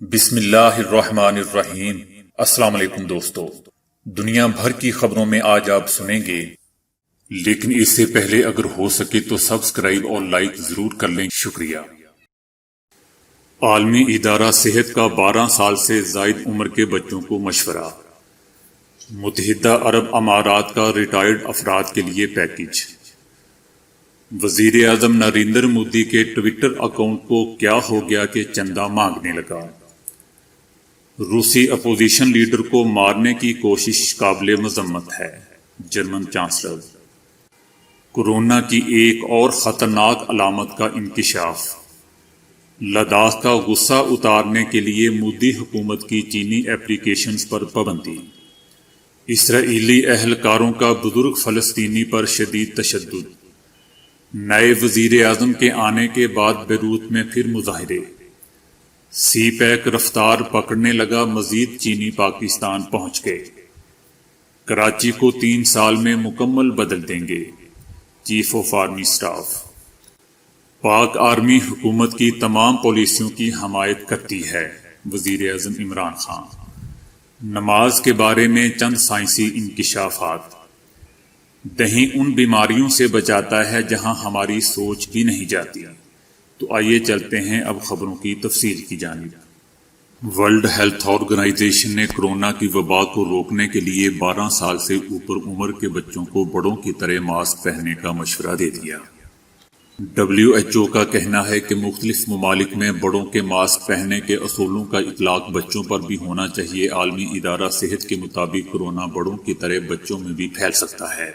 بسم اللہ الرحمن الرحیم۔ السلام علیکم دوستو، دنیا بھر کی خبروں میں آج آپ سنیں گے، لیکن اس سے پہلے اگر ہو سکے تو سبسکرائب اور لائک ضرور کر لیں، شکریہ۔ عالمی ادارہ صحت کا 12 سال سے زائد عمر کے بچوں کو مشورہ۔ متحدہ عرب امارات کا ریٹائرڈ افراد کے لیے پیکج۔ وزیر اعظم نریندر مودی کے ٹویٹر اکاؤنٹ کو کیا ہو گیا کہ چندہ مانگنے لگا۔ روسی اپوزیشن لیڈر کو مارنے کی کوشش قابل مذمت ہے، جرمن چانسلر۔ کورونا کی ایک اور خطرناک علامت کا انکشاف۔ لداخ کا غصہ اتارنے کے لیے مودی حکومت کی چینی ایپلیکیشنز پر پابندی۔ اسرائیلی اہلکاروں کا بزرگ فلسطینی پر شدید تشدد۔ نئے وزیر اعظم کے آنے کے بعد بیروت میں پھر مظاہرے۔ سی پیک رفتار پکڑنے لگا، مزید چینی پاکستان پہنچ گئے۔ کراچی کو 3 سال میں مکمل بدل دیں گے، چیف آف آرمی اسٹاف۔ پاک آرمی حکومت کی تمام پالیسیوں کی حمایت کرتی ہے، وزیر اعظم عمران خان۔ نماز کے بارے میں چند سائنسی انکشافات۔ دہی ان بیماریوں سے بچاتا ہے جہاں ہماری سوچ بھی نہیں جاتی۔ تو آئیے چلتے ہیں اب خبروں کی تفصیل کی جانب۔ ورلڈ ہیلتھ آرگنائزیشن نے کورونا کی وبا کو روکنے کے لیے 12 سال سے اوپر عمر کے بچوں کو بڑوں کی طرح ماسک پہننے کا مشورہ دے دیا۔ WHO کا کہنا ہے کہ مختلف ممالک میں بڑوں کے ماسک پہننے کے اصولوں کا اطلاق بچوں پر بھی ہونا چاہیے۔ عالمی ادارہ صحت کے مطابق کورونا بڑوں کی طرح بچوں میں بھی پھیل سکتا ہے۔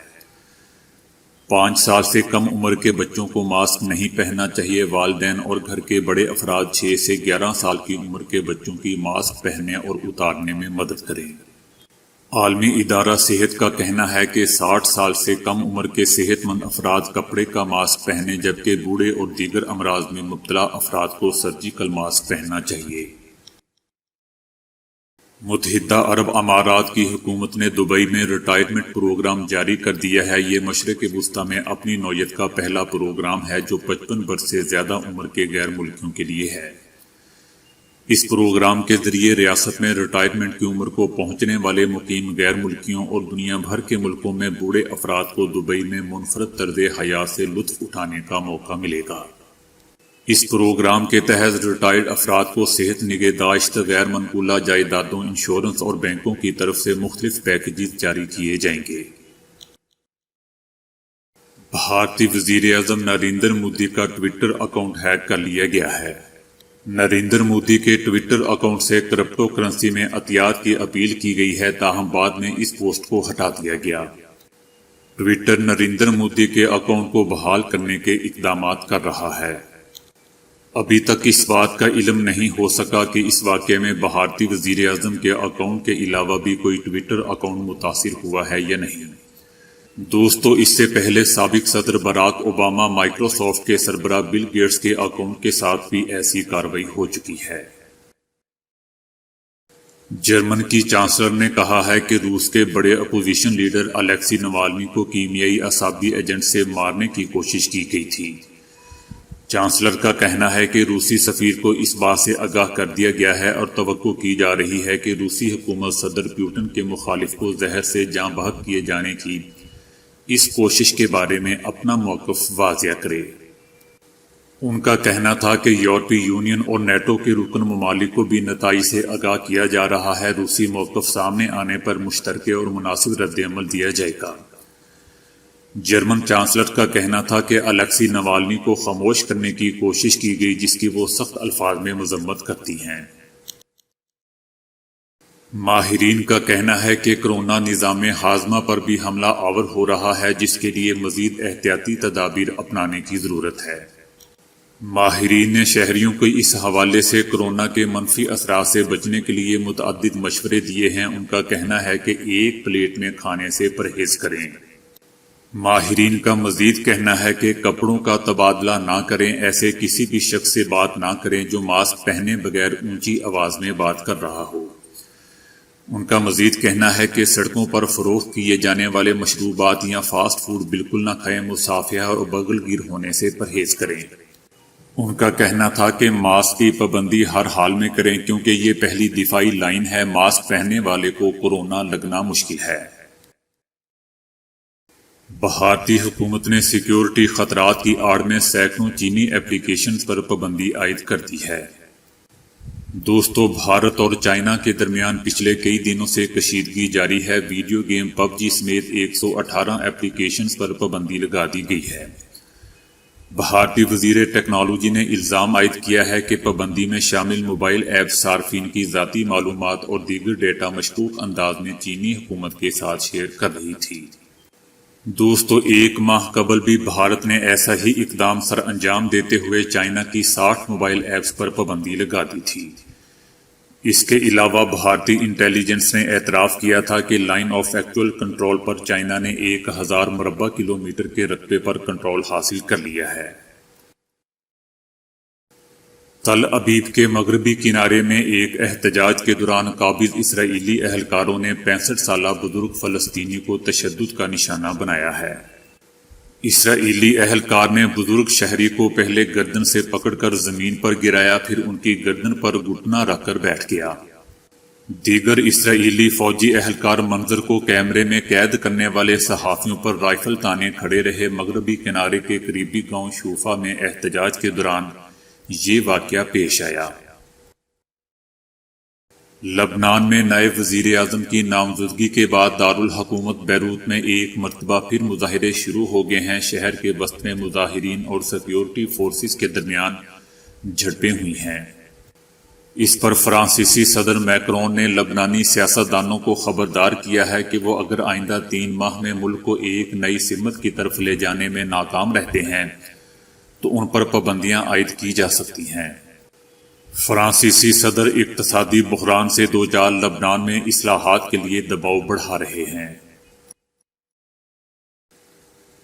5 سال سے کم عمر کے بچوں کو ماسک نہیں پہننا چاہیے۔ والدین اور گھر کے بڑے افراد 6 سے 11 سال کی عمر کے بچوں کی ماسک پہننے اور اتارنے میں مدد کریں۔ عالمی ادارہ صحت کا کہنا ہے کہ 60 سال سے کم عمر کے صحت مند افراد کپڑے کا ماسک پہنیں، جبکہ بوڑھے اور دیگر امراض میں مبتلا افراد کو سرجیکل ماسک پہننا چاہیے۔ متحدہ عرب امارات کی حکومت نے دبئی میں ریٹائرمنٹ پروگرام جاری کر دیا ہے۔ یہ مشرق وسطیٰ میں اپنی نوعیت کا پہلا پروگرام ہے جو 55 برس سے زیادہ عمر کے غیر ملکیوں کے لیے ہے۔ اس پروگرام کے ذریعے ریاست میں ریٹائرمنٹ کی عمر کو پہنچنے والے مقیم غیر ملکیوں اور دنیا بھر کے ملکوں میں بوڑھے افراد کو دبئی میں منفرد طرز حیات سے لطف اٹھانے کا موقع ملے گا۔ اس پروگرام کے تحت ریٹائرڈ افراد کو صحت نگہداشت، غیر منقولہ جائیدادوں، انشورنس اور بینکوں کی طرف سے مختلف پیکیجز جاری کیے جائیں گے۔ بھارتی وزیر اعظم نریندر مودی کا ٹویٹر اکاؤنٹ ہیک کر لیا گیا ہے۔ نریندر مودی کے ٹویٹر اکاؤنٹ سے کرپٹو کرنسی میں عطیات کی اپیل کی گئی ہے، تاہم بعد میں اس پوسٹ کو ہٹا دیا گیا۔ ٹویٹر نریندر مودی کے اکاؤنٹ کو بحال کرنے کے اقدامات کر رہا ہے۔ ابھی تک اس بات کا علم نہیں ہو سکا کہ اس واقعے میں بھارتی وزیر اعظم کے اکاؤنٹ کے علاوہ بھی کوئی ٹویٹر اکاؤنٹ متاثر ہوا ہے یا نہیں۔ دوستو، اس سے پہلے سابق صدر براک اوباما، مائیکروسافٹ کے سربراہ بل گیٹس کے اکاؤنٹ کے ساتھ بھی ایسی کارروائی ہو چکی ہے۔ جرمن کی چانسلر نے کہا ہے کہ روس کے بڑے اپوزیشن لیڈر الیکسی نوالنی کو کیمیائی اعصابی ایجنٹ سے مارنے کی کوشش کی گئی تھی۔ چانسلر کا کہنا ہے کہ روسی سفیر کو اس بات سے آگاہ کر دیا گیا ہے اور توقع کی جا رہی ہے کہ روسی حکومت صدر پیوٹن کے مخالف کو زہر سے جاں بحق کیے جانے کی اس کوشش کے بارے میں اپنا موقف واضح کرے۔ ان کا کہنا تھا کہ یورپی یونین اور نیٹو کے رکن ممالک کو بھی نتائج سے آگاہ کیا جا رہا ہے۔ روسی موقف سامنے آنے پر مشترکہ اور مناسب رد عمل دیا جائے گا۔ جرمن چانسلر کا کہنا تھا کہ الیکسی نوالنی کو خاموش کرنے کی کوشش کی گئی، جس کی وہ سخت الفاظ میں مذمت کرتی ہیں۔ ماہرین کا کہنا ہے کہ کورونا نظام ہاضمہ پر بھی حملہ آور ہو رہا ہے، جس کے لیے مزید احتیاطی تدابیر اپنانے کی ضرورت ہے۔ ماہرین نے شہریوں کو اس حوالے سے کورونا کے منفی اثرات سے بچنے کے لیے متعدد مشورے دیے ہیں۔ ان کا کہنا ہے کہ ایک پلیٹ میں کھانے سے پرہیز کریں۔ ماہرین کا مزید کہنا ہے کہ کپڑوں کا تبادلہ نہ کریں، ایسے کسی بھی شخص سے بات نہ کریں جو ماسک پہنے بغیر اونچی آواز میں بات کر رہا ہو۔ ان کا مزید کہنا ہے کہ سڑکوں پر فروخت کیے جانے والے مشروبات یا فاسٹ فوڈ بالکل نہ کھائیں، مصافحہ اور بغل گیر ہونے سے پرہیز کریں۔ ان کا کہنا تھا کہ ماسک کی پابندی ہر حال میں کریں کیونکہ یہ پہلی دفاعی لائن ہے، ماسک پہننے والے کو کورونا لگنا مشکل ہے۔ بھارتی حکومت نے سیکیورٹی خطرات کی آڑ میں سینکڑوں چینی ایپلیکیشنز پر پابندی عائد کر دی ہے۔ دوستو، بھارت اور چائنا کے درمیان پچھلے کئی دنوں سے کشیدگی جاری ہے۔ ویڈیو گیم پب جی سمیت 118 ایپلیکیشنز پر پابندی لگا دی گئی ہے۔ بھارتی وزیر ٹیکنالوجی نے الزام عائد کیا ہے کہ پابندی میں شامل موبائل ایپس صارفین کی ذاتی معلومات اور دیگر ڈیٹا مشکوک انداز میں چینی حکومت کے ساتھ شیئر کر رہی تھی۔ دوستو، ایک ماہ قبل بھی بھارت نے ایسا ہی اقدام سر انجام دیتے ہوئے چائنا کی 60 موبائل ایپس پر پابندی لگا دی تھی۔ اس کے علاوہ بھارتی انٹیلیجنس نے اعتراف کیا تھا کہ line of actual control per China نے 1000 مربع کلومیٹر کے رقبے پر کنٹرول حاصل کر لیا ہے۔ تل ابیب کے مغربی کنارے میں ایک احتجاج کے دوران قابض اسرائیلی اہلکاروں نے 65 سالہ بزرگ فلسطینی کو تشدد کا نشانہ بنایا ہے۔ اسرائیلی اہلکار نے بزرگ شہری کو پہلے گردن سے پکڑ کر زمین پر گرایا، پھر ان کی گردن پر گھٹنا رکھ کر بیٹھ گیا۔ دیگر اسرائیلی فوجی اہلکار منظر کو کیمرے میں قید کرنے والے صحافیوں پر رائفل تانے کھڑے رہے۔ مغربی کنارے کے قریبی گاؤں شوفا میں احتجاج کے دوران یہ واقعہ پیش آیا۔ لبنان میں نئے وزیر اعظم کی نامزدگی کے بعد دارالحکومت بیروت میں ایک مرتبہ پھر مظاہرے شروع ہو گئے ہیں۔ شہر کے وسط میں مظاہرین اور سیکیورٹی فورسز کے درمیان جھڑپیں ہوئی ہیں۔ اس پر فرانسیسی صدر میکرون نے لبنانی سیاستدانوں کو خبردار کیا ہے کہ وہ اگر آئندہ 3 ماہ میں ملک کو ایک نئی سمت کی طرف لے جانے میں ناکام رہتے ہیں تو ان پر پابندیاں عائد کی جا سکتی ہیں۔ فرانسیسی صدر اقتصادی بحران سے دوچار لبنان میں اصلاحات کے لیے دباؤ بڑھا رہے ہیں۔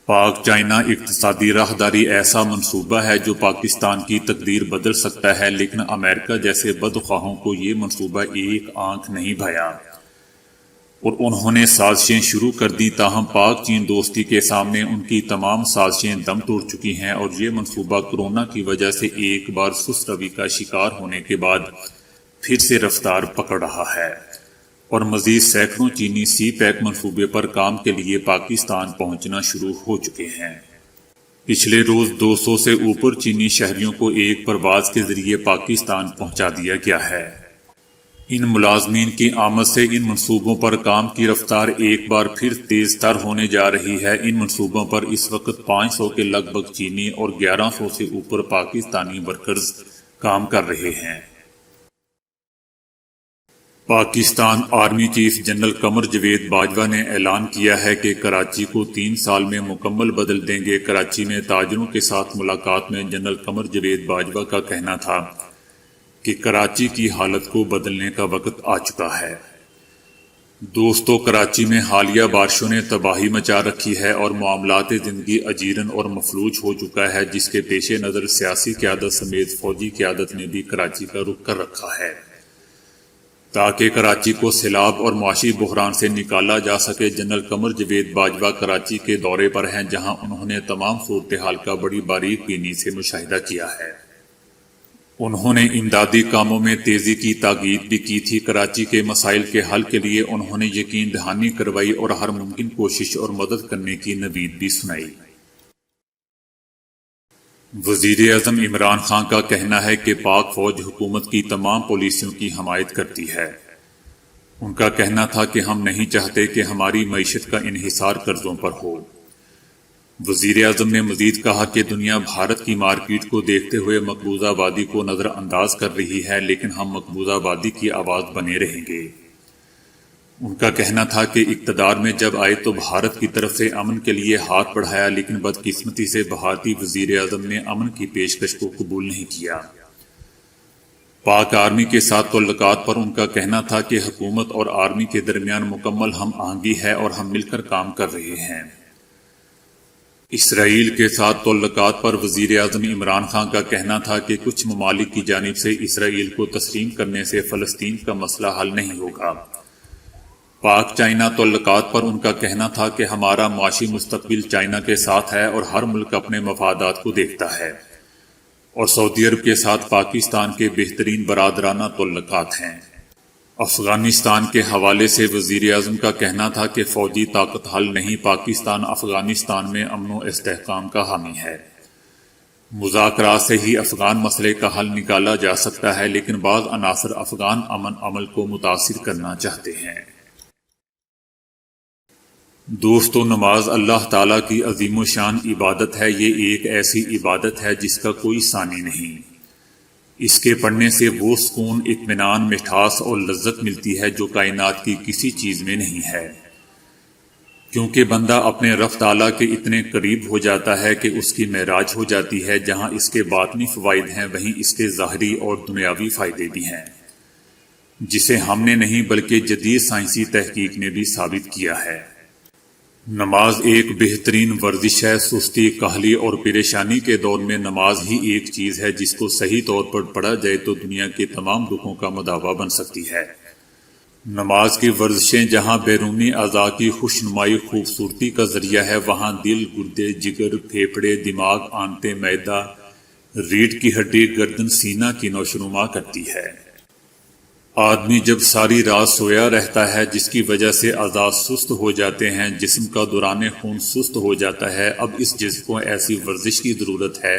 پاک چائنا اقتصادی راہداری ایسا منصوبہ ہے جو پاکستان کی تقدیر بدل سکتا ہے، لیکن امریکہ جیسے بدخواہوں کو یہ منصوبہ ایک آنکھ نہیں بھایا اور انہوں نے سازشیں شروع کر دی۔ تاہم پاک چین دوستی کے سامنے ان کی تمام سازشیں دم توڑ چکی ہیں اور یہ منصوبہ کورونا کی وجہ سے ایک بار سست روی کا شکار ہونے کے بعد پھر سے رفتار پکڑ رہا ہے اور مزید سینکڑوں چینی سی پیک منصوبے پر کام کے لیے پاکستان پہنچنا شروع ہو چکے ہیں۔ پچھلے روز 200 سے اوپر چینی شہریوں کو ایک پرواز کے ذریعے پاکستان پہنچا دیا گیا ہے۔ ان ملازمین کی آمد سے ان منصوبوں پر کام کی رفتار ایک بار پھر تیز تر ہونے جا رہی ہے۔ ان منصوبوں پر اس وقت 500 کے لگ بھگ چینی اور 1100 سے اوپر پاکستانی ورکرز کام کر رہے ہیں۔ Pakistan army chief general Qamar Javed Bajwa نے اعلان کیا ہے کہ کراچی کو 3 سال میں مکمل بدل دیں گے۔ کراچی میں تاجروں کے ساتھ ملاقات میں جنرل قمر جاوید باجوہ کا کہنا تھا کہ کراچی کی حالت کو بدلنے کا وقت آ چکا ہے۔ دوستو، کراچی میں حالیہ بارشوں نے تباہی مچا رکھی ہے اور معاملات زندگی اجیرن اور مفلوج ہو چکا ہے، جس کے پیش نظر سیاسی قیادت سمیت فوجی قیادت نے بھی کراچی کا رخ کر رکھا ہے تاکہ کراچی کو سیلاب اور معاشی بحران سے نکالا جا سکے۔ جنرل قمر جاوید باجوہ کراچی کے دورے پر ہیں، جہاں انہوں نے تمام صورتحال کا بڑی باریک بینی سے مشاہدہ کیا ہے۔ انہوں نے امدادی کاموں میں تیزی کی تاکید بھی کی تھی۔ کراچی کے مسائل کے حل کے لیے انہوں نے یقین دہانی کروائی اور ہر ممکن کوشش اور مدد کرنے کی نوید بھی سنائی۔ وزیر اعظم عمران خان کا کہنا ہے کہ پاک فوج حکومت کی تمام پالیسیوں کی حمایت کرتی ہے۔ ان کا کہنا تھا کہ ہم نہیں چاہتے کہ ہماری معیشت کا انحصار قرضوں پر ہو۔ وزیر اعظم نے مزید کہا کہ دنیا بھارت کی مارکیٹ کو دیکھتے ہوئے مقبوضہ آبادی کو نظر انداز کر رہی ہے، لیکن ہم مقبوضہ آبادی کی آواز بنے رہیں گے۔ ان کا کہنا تھا کہ اقتدار میں جب آئے تو بھارت کی طرف سے امن کے لیے ہاتھ بڑھایا، لیکن بدقسمتی سے بھارتی وزیر اعظم نے امن کی پیشکش کو قبول نہیں کیا۔ پاک آرمی کے ساتھ تعلقات پر ان کا کہنا تھا کہ حکومت اور آرمی کے درمیان مکمل ہم آہنگی ہے اور ہم مل کر کام کر رہے ہیں۔ اسرائیل کے ساتھ تعلقات پر وزیر اعظم عمران خان کا کہنا تھا کہ کچھ ممالک کی جانب سے اسرائیل کو تسلیم کرنے سے فلسطین کا مسئلہ حل نہیں ہوگا۔ پاک چائنا تعلقات پر ان کا کہنا تھا کہ ہمارا معاشی مستقبل چائنا کے ساتھ ہے اور ہر ملک اپنے مفادات کو دیکھتا ہے۔ اور سعودی عرب کے ساتھ پاکستان کے بہترین برادرانہ تعلقات ہیں۔ افغانستان کے حوالے سے وزیر اعظم کا کہنا تھا کہ فوجی طاقت حل نہیں، پاکستان افغانستان میں امن و استحکام کا حامی ہے۔ مذاکرات سے ہی افغان مسئلے کا حل نکالا جا سکتا ہے، لیکن بعض عناصر افغان امن عمل کو متاثر کرنا چاہتے ہیں۔ دوستو، نماز اللہ تعالیٰ کی عظیم و شان عبادت ہے۔ یہ ایک ایسی عبادت ہے جس کا کوئی ثانی نہیں۔ اس کے پڑھنے سے وہ سکون، اطمینان، مٹھاس اور لذت ملتی ہے جو کائنات کی کسی چیز میں نہیں ہے، کیونکہ بندہ اپنے رب تعالیٰ کے اتنے قریب ہو جاتا ہے کہ اس کی معراج ہو جاتی ہے۔ جہاں اس کے باطنی فوائد ہیں، وہیں اس کے ظاہری اور دنیاوی فائدے بھی ہیں، جسے ہم نے نہیں بلکہ جدید سائنسی تحقیق نے بھی ثابت کیا ہے۔ نماز ایک بہترین ورزش ہے۔ سستی، کاہلی اور پریشانی کے دور میں نماز ہی ایک چیز ہے جس کو صحیح طور پر پڑھا جائے تو دنیا کے تمام دکھوں کا مداوا بن سکتی ہے۔ نماز کی ورزشیں جہاں بیرونی اعضاء کی خوشنمائی، خوبصورتی کا ذریعہ ہے، وہاں دل، گردے، جگر، پھیپھڑے، دماغ، آنتیں، معدہ، ریڑھ کی ہڈی، گردن، سینہ کی نوشنما کرتی ہے۔ آدمی جب ساری رات سویا رہتا ہے، جس کی وجہ سے اعضاء سست ہو جاتے ہیں، جسم کا دوران خون سست ہو جاتا ہے، اب اس جسم کو ایسی ورزش کی ضرورت ہے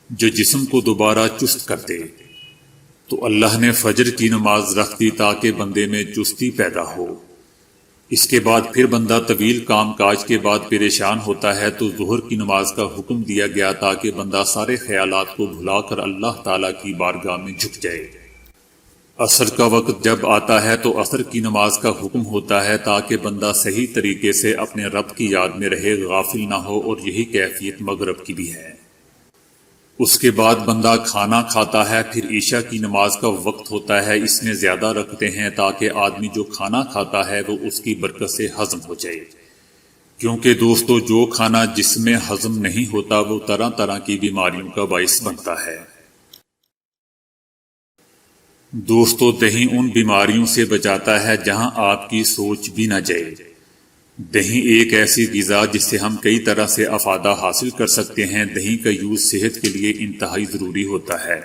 جو جسم کو دوبارہ چست کر دے۔ تو اللہ نے فجر کی نماز رکھ دی تاکہ بندے میں چستی پیدا ہو۔ اس کے بعد پھر بندہ طویل کام کاج کے بعد پریشان ہوتا ہے تو ظہر کی نماز کا حکم دیا گیا تاکہ بندہ سارے خیالات کو بھلا کر اللہ تعالیٰ کی بارگاہ میں جھک جائے۔ عصر کا وقت جب آتا ہے تو عصر کی نماز کا حکم ہوتا ہے تاکہ بندہ صحیح طریقے سے اپنے رب کی یاد میں رہے، غافل نہ ہو، اور یہی کیفیت مغرب کی بھی ہے۔ اس کے بعد بندہ کھانا کھاتا ہے، پھر عشاء کی نماز کا وقت ہوتا ہے۔ اس میں زیادہ رکھتے ہیں تاکہ آدمی جو کھانا کھاتا ہے وہ اس کی برکت سے ہضم ہو جائے، کیونکہ دوستو جو کھانا جسم میں ہضم نہیں ہوتا وہ طرح طرح کی بیماریوں کا باعث بنتا ہے۔ دوستو، دہی ان بیماریوں سے بچاتا ہے جہاں آپ کی سوچ بھی نہ جائے۔ دہی ایک ایسی غذا جس سے ہم کئی طرح سے افادہ حاصل کر سکتے ہیں۔ دہی کا یوز صحت کے لیے انتہائی ضروری ہوتا ہے،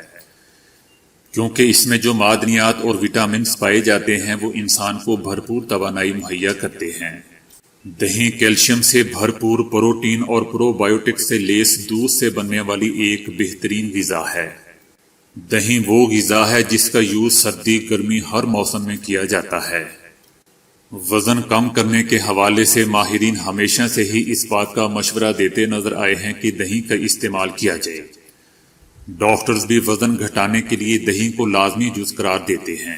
کیونکہ اس میں جو معدنیات اور وٹامنز پائے جاتے ہیں وہ انسان کو بھرپور توانائی مہیا کرتے ہیں۔ دہی کیلشیم سے بھرپور، پروٹین اور پرو بایوٹک سے لیس دودھ سے بننے والی ایک بہترین غذا ہے۔ دہی وہ غذا ہے جس کا یوز سردی، گرمی ہر موسم میں کیا جاتا ہے۔ وزن کم کرنے کے حوالے سے ماہرین ہمیشہ سے ہی اس بات کا مشورہ دیتے نظر آئے ہیں کہ دہی کا استعمال کیا جائے۔ ڈاکٹرز بھی وزن گھٹانے کے لیے دہی کو لازمی جز قرار دیتے ہیں۔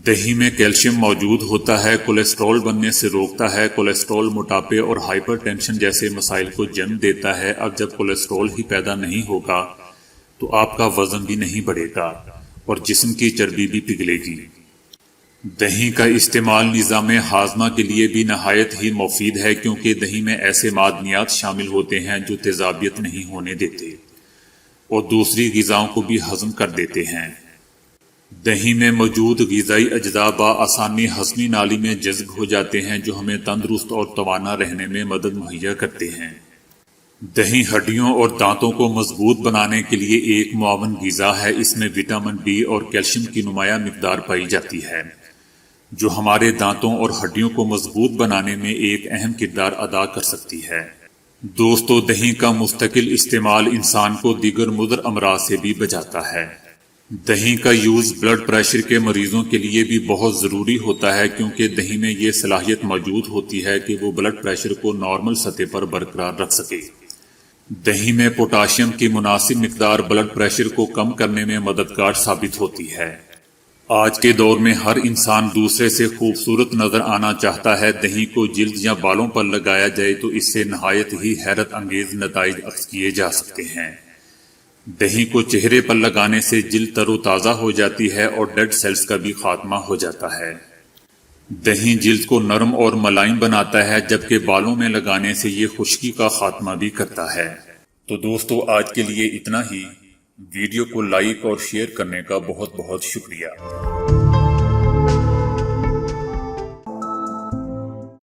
دہی میں کیلشیم موجود ہوتا ہے، کولیسٹرول بننے سے روکتا ہے۔ کولیسٹرول موٹاپے اور ہائپر ٹینشن جیسے مسائل کو جنم دیتا ہے۔ اب جب کولیسٹرول ہی پیدا نہیں ہوگا تو آپ کا وزن بھی نہیں بڑھے گا اور جسم کی چربی بھی پگھلے گی۔ دہی کا استعمال نظام ہاضمہ کے لیے بھی نہایت ہی مفید ہے، کیونکہ دہی میں ایسے معدنیات شامل ہوتے ہیں جو تیزابیت نہیں ہونے دیتے اور دوسری غذاؤں کو بھی ہضم کر دیتے ہیں۔ دہی میں موجود غذائی اجزاء بآسانی ہضمی نالی میں جذب ہو جاتے ہیں، جو ہمیں تندرست اور توانا رہنے میں مدد مہیا کرتے ہیں۔ دہی ہڈیوں اور دانتوں کو مضبوط بنانے کے لیے ایک معاون غذا ہے۔ اس میں وٹامن ڈی اور کیلشیم کی نمایاں مقدار پائی جاتی ہے، جو ہمارے دانتوں اور ہڈیوں کو مضبوط بنانے میں ایک اہم کردار ادا کر سکتی ہے۔ دوستو، دہی کا مستقل استعمال انسان کو دیگر مضر امراض سے بھی بچاتا ہے۔ دہی کا یوز بلڈ پریشر کے مریضوں کے لیے بھی بہت ضروری ہوتا ہے، کیونکہ دہی میں یہ صلاحیت موجود ہوتی ہے کہ وہ بلڈ پریشر کو نارمل سطح پر برقرار رکھ سکے۔ دہی میں پوٹاشیم کی مناسب مقدار بلڈ پریشر کو کم کرنے میں مددگار ثابت ہوتی ہے۔ آج کے دور میں ہر انسان دوسرے سے خوبصورت نظر آنا چاہتا ہے۔ دہی کو جلد یا بالوں پر لگایا جائے تو اس سے نہایت ہی حیرت انگیز نتائج اخذ کیے جا سکتے ہیں۔ دہی کو چہرے پر لگانے سے جلد تر و تازہ ہو جاتی ہے اور ڈیڈ سیلز کا بھی خاتمہ ہو جاتا ہے۔ دہی جلد کو نرم اور ملائم بناتا ہے، جبکہ بالوں میں لگانے سے یہ خشکی کا خاتمہ بھی کرتا ہے۔ تو دوستو، آج کے لیے اتنا ہی۔ ویڈیو کو لائک اور شیئر کرنے کا بہت بہت شکریہ۔